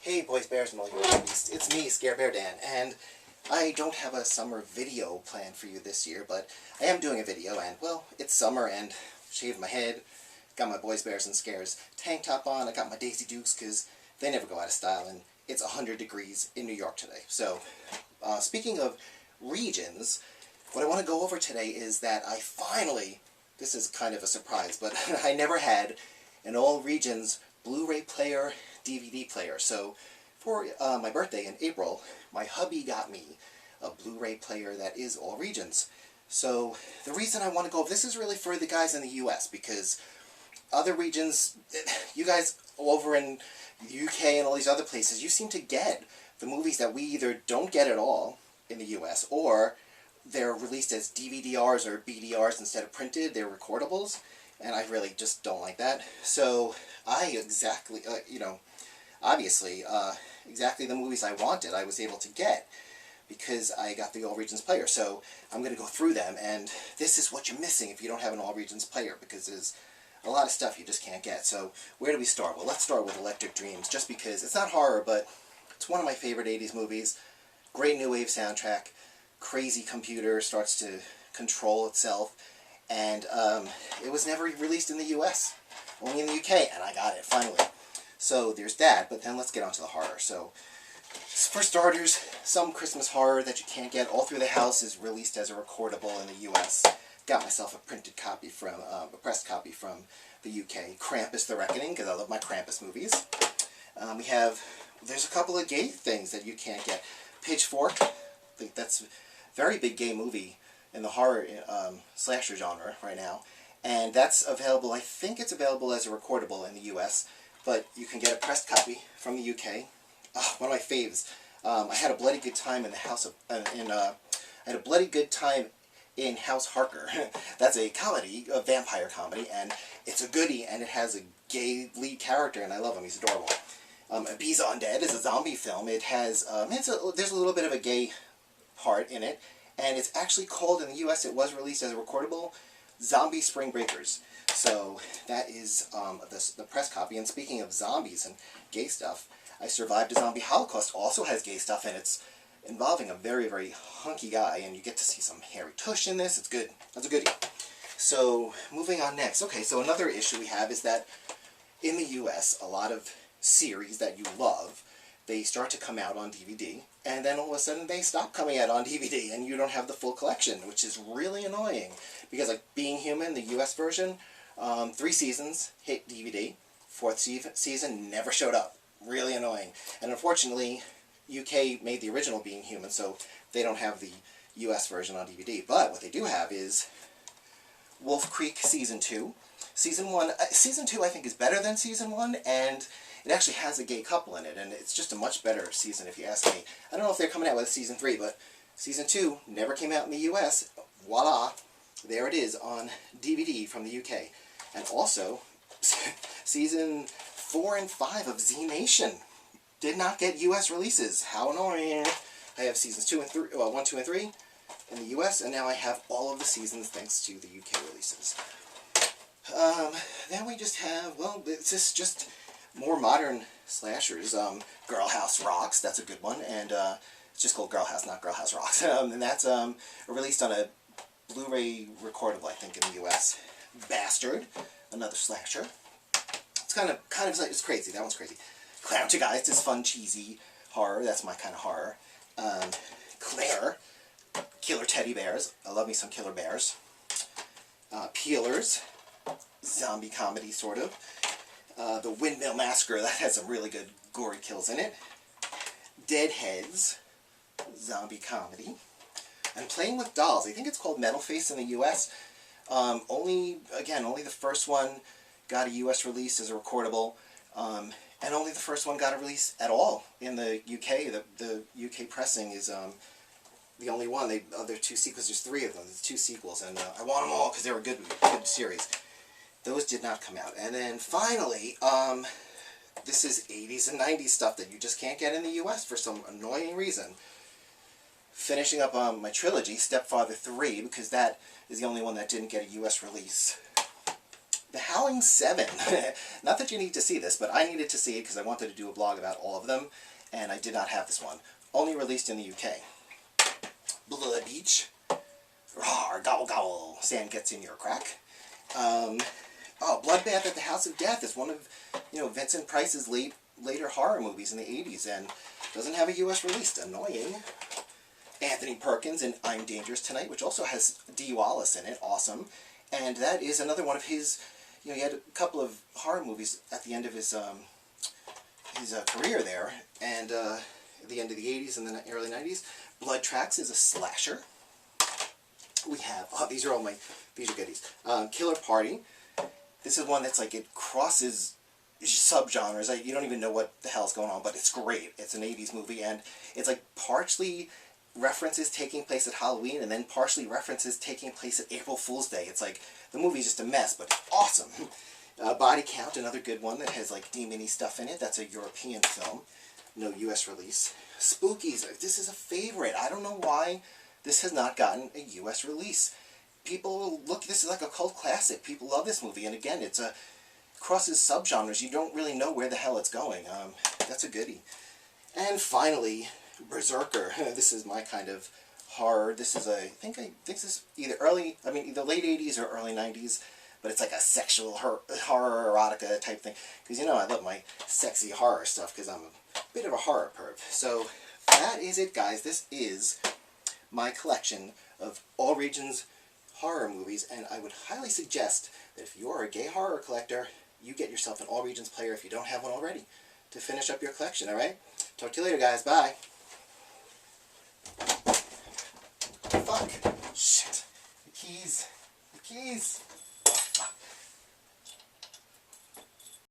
Hey boys, bears, and all your babies. It's me, Scare Bear Dan, and I don't have a summer video planned for you this year, but I am doing a video, and, well, it's summer, and shaved my head, got my Boys, Bears, and Scares tank top on, I got my Daisy Dukes, because they never go out of style, and it's 100 degrees in New York today. So, speaking of regions, what I want to go over today is that I finally, this is kind of a surprise, but I never had an all regions Blu-ray player, DVD player. So for my birthday in April, my hubby got me a Blu-ray player that is all regions. So the reason I want to go over this is really for the guys in the US, because other regions, you guys over in the UK and all these other places, you seem to get the movies that we either don't get at all in the US, or they're released as DVDRs or BDRs instead of printed. They're recordables, and I really just don't like that. So I exactly, obviously, exactly the movies I wanted I was able to get because I got the All Regions player. So I'm going to go through them, and this is what you're missing if you don't have an All Regions player, because there's a lot of stuff you just can't get. So where do we start? Well, let's start with Electric Dreams, just because it's not horror, but it's one of my favorite 80s movies. Great new wave soundtrack. Crazy computer starts to control itself, and it was never released in the US, only in the UK, and I got it finally. So there's that, but then let's get on to the horror. So for starters, some Christmas horror that you can't get all through the house is released as a recordable in the US. Got myself a printed copy from, a pressed copy from the UK. Krampus the Reckoning, because I love my Krampus movies. There's a couple of gay things that you can't get. Pitchfork, I think that's a very big gay movie in the horror slasher genre right now. And that's available, I think it's available as a recordable in the US, but you can get a pressed copy from the UK. One of my faves. I had a bloody good time in the house of, I had a bloody good time in House Harker. That's a comedy, a vampire comedy, and it's a goodie, and it has a gay lead character, and I love him, he's adorable. Bees Undead is a zombie film. It has, there's a little bit of a gay part in it, and it's actually called, in the US, it was released as a recordable, Zombie Spring Breakers. So that is the press copy. And speaking of zombies and gay stuff, I Survived a Zombie Holocaust also has gay stuff, and it's involving a very, very hunky guy, and you get to see some hairy tush in this. It's good. That's a goodie. So moving on next. Okay, so another issue we have is that in the US, a lot of series that you love, they start to come out on DVD, and then all of a sudden they stop coming out on DVD, and you don't have the full collection, which is really annoying. Because like Being Human, the US version, 3 seasons hit DVD, 4th season never showed up. Really annoying. And unfortunately, UK made the original Being Human, so they don't have the US version on DVD. But what they do have is Wolf Creek Season 2. Season 2 I think is better than Season 1, and it actually has a gay couple in it, and it's just a much better season if you ask me. I don't know if they're coming out with Season 3, but Season 2 never came out in the US. Voila! There it is on DVD from the UK. And also, Season 4 and 5 of Z Nation did not get US releases. How annoying! I have Seasons 1, 2, and 3 in the US, and now I have all of the seasons thanks to the UK releases. Then we just have, well, it's just more modern slashers. Girl House Rocks, that's a good one, and it's just called Girl House, not Girl House Rocks. And that's released on a Blu-ray recordable, I think, in the US. Bastard, another slasher. It's kind of it's crazy. That one's crazy. Clown to Guys is fun, cheesy horror. That's my kind of horror. Claire, Killer Teddy Bears. I love me some Killer Bears. Peelers, zombie comedy, sort of. The Windmill Massacre, that has some really good gory kills in it. Deadheads, zombie comedy. And Playing with Dolls, I think it's called Metal Face in the US. Only the first one got a US release as a recordable, and only the first one got a release at all in the UK. The UK pressing is the only one. There are 2 sequels, there's 3 of them, there's 2 sequels, and I want them all because they were good series. Those did not come out. And then finally, this is 80s and 90s stuff that you just can't get in the US for some annoying reason. Finishing up my trilogy, Stepfather 3, because that is the only one that didn't get a US release. The Howling 7. Not that you need to see this, but I needed to see it because I wanted to do a blog about all of them, and I did not have this one. Only released in the UK. Blood Beach. Rawr, gobble gobble. Sand gets in your crack. Bloodbath at the House of Death is one of, Vincent Price's later horror movies in the 80s, and doesn't have a US release. Annoying. Anthony Perkins in I'm Dangerous Tonight, which also has Dee Wallace in it. Awesome. And that is another one of his, he had a couple of horror movies at the end of his career there, and at the end of the 80s and the early 90s. Blood Tracks is a slasher. We have, these are goodies. Killer Party. This is one that's like, it crosses subgenres. You don't even know what the hell's going on, but it's great. It's an 80s movie, and it's like partially references taking place at Halloween, and then partially references taking place at April Fool's Day. It's like, the movie's just a mess, but it's awesome. Body Count, another good one that has like demon-y stuff in it. That's a European film. No US release. Spookies. This is a favorite. I don't know why this has not gotten a US release. People look, this is like a cult classic. People love this movie, and again, it's crosses subgenres. You don't really know where the hell it's going. That's a goodie. And finally, Berserker. This is my kind of horror. This is I think this is either either late 80s or early 90s, but it's like a sexual horror erotica type thing. Because I love my sexy horror stuff because I'm a bit of a horror perv. So that is it, guys. This is my collection of all regions horror movies, and I would highly suggest that if you're a gay horror collector, you get yourself an all regions player if you don't have one already to finish up your collection. Alright? Talk to you later, guys. Bye. Fuck. Shit. The keys.